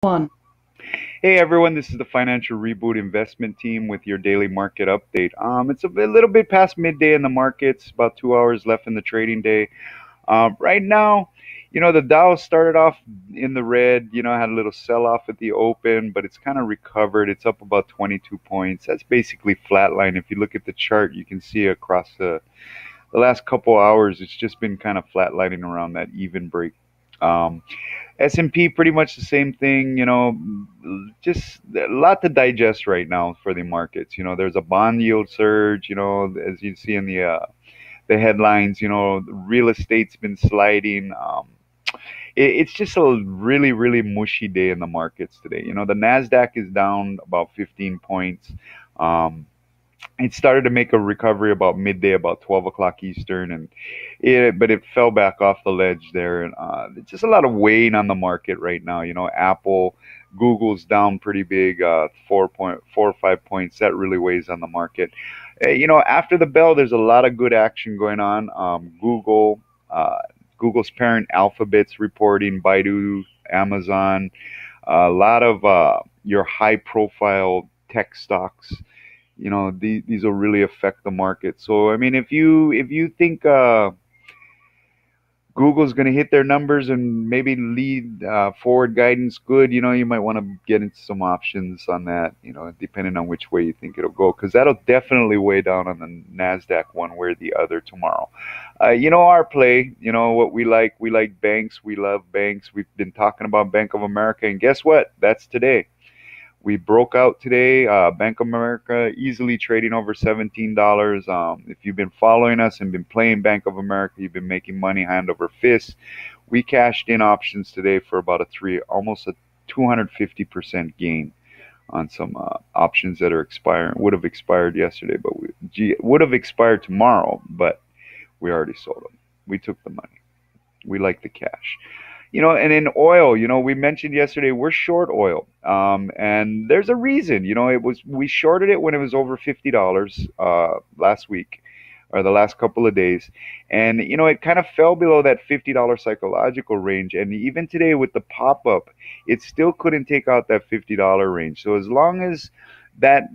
One. Hey everyone, this is the Financial Reboot Investment Team with your daily market update. It's little bit past midday in the markets, about 2 hours left in the trading day. Right now, the Dow started off in the red, had a little sell off at the open, but it's kind of recovered. It's up about 22 points. That's basically flatline. If you look at the chart, you can see across the last couple hours, it's just been kind of flatlining around that even break. Um, S&P pretty much the same thing, just a lot to digest right now for the markets. There's a bond yield surge, as you see in the headlines, real estate's been sliding. It's just a really, really mushy day in the markets today. The Nasdaq is down about 15 points. Um, it started to make a recovery about midday, about 12 o'clock Eastern, but it fell back off the ledge there. And it's just a lot of weighing on the market right now. Apple, Google's down pretty big, 4.45 points. That really weighs on the market. After the bell, there's a lot of good action going on. Uh, Google's parent Alphabet's reporting, Baidu, Amazon, a lot of your high-profile tech stocks. These will really affect the market. So I mean, if you think Google's going to hit their numbers and maybe lead forward guidance good, you might want to get into some options on that, depending on which way you think it'll go, because that'll definitely weigh down on the Nasdaq one way or the other tomorrow. Our play, what we like banks, we love banks. We've been talking about Bank of America, and guess what? That's today. We broke out today. Bank of America easily trading over $17. If you've been following us and been playing Bank of America, you've been making money hand over fist. We cashed in options today for about almost a 250% gain on some options that are expiring. Would have expired yesterday, but would have expired tomorrow, but we already sold them. We took the money. We like the cash. And in oil, we mentioned yesterday we're short oil, and there's a reason. We shorted it when it was over $50 last week or the last couple of days, and it kind of fell below that $50 psychological range. And even today with the pop up, it still couldn't take out that $50 range. So as long as that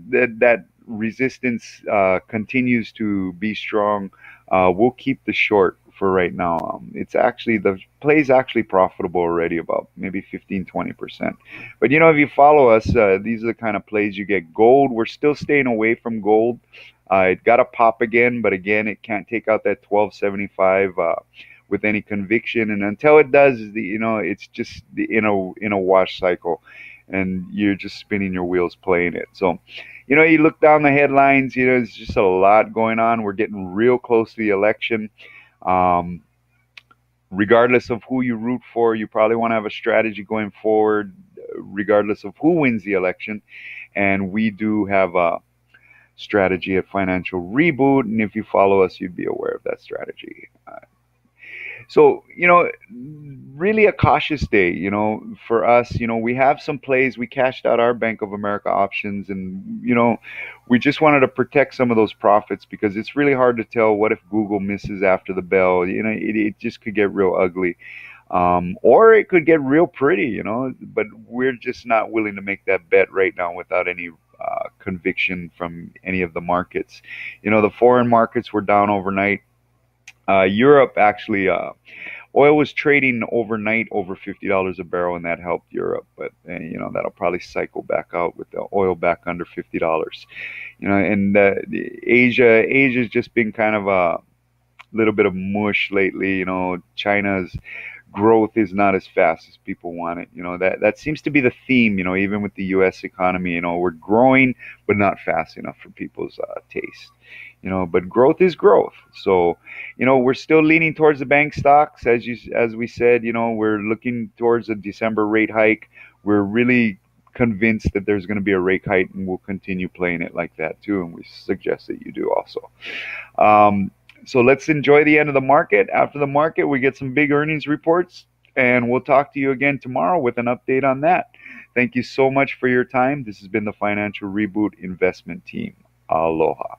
resistance continues to be strong, we'll keep the short for right now. It's actually the play is actually profitable already, about maybe 15-20%. But if you follow us, these are the kind of plays you get. Gold, we're still staying away from gold. It got a pop again, but again, it can't take out that 1275 with any conviction. And until it does, it's just in a wash cycle, and you're just spinning your wheels playing it. So, you look down the headlines. There's just a lot going on. We're getting real close to the election. Um, Regardless of who you root for, you probably want to have a strategy going forward, regardless of who wins the election. And we do have a strategy at Financial Reboot, and if you follow us, you'd be aware of that strategy. So, really a cautious day, for us. We have some plays. We cashed out our Bank of America options, and, we just wanted to protect some of those profits because it's really hard to tell what if Google misses after the bell. It just could get real ugly. Or it could get real pretty, but we're just not willing to make that bet right now without any conviction from any of the markets. The foreign markets were down overnight. Europe actually, oil was trading overnight over $50 a barrel, and that helped Europe. But that'll probably cycle back out with the oil back under $50. And Asia's just been kind of a little bit of mush lately. China's growth is not as fast as people want it. That seems to be the theme. Even with the U.S. economy, we're growing, but not fast enough for people's taste. But growth is growth. So, we're still leaning towards the bank stocks, as we said. We're looking towards a December rate hike. We're really convinced that there's going to be a rate hike, and we'll continue playing it like that too. And we suggest that you do also. So let's enjoy the end of the market. After the market, we get some big earnings reports, and we'll talk to you again tomorrow with an update on that. Thank you so much for your time. This has been the Financial Reboot Investment Team. Aloha.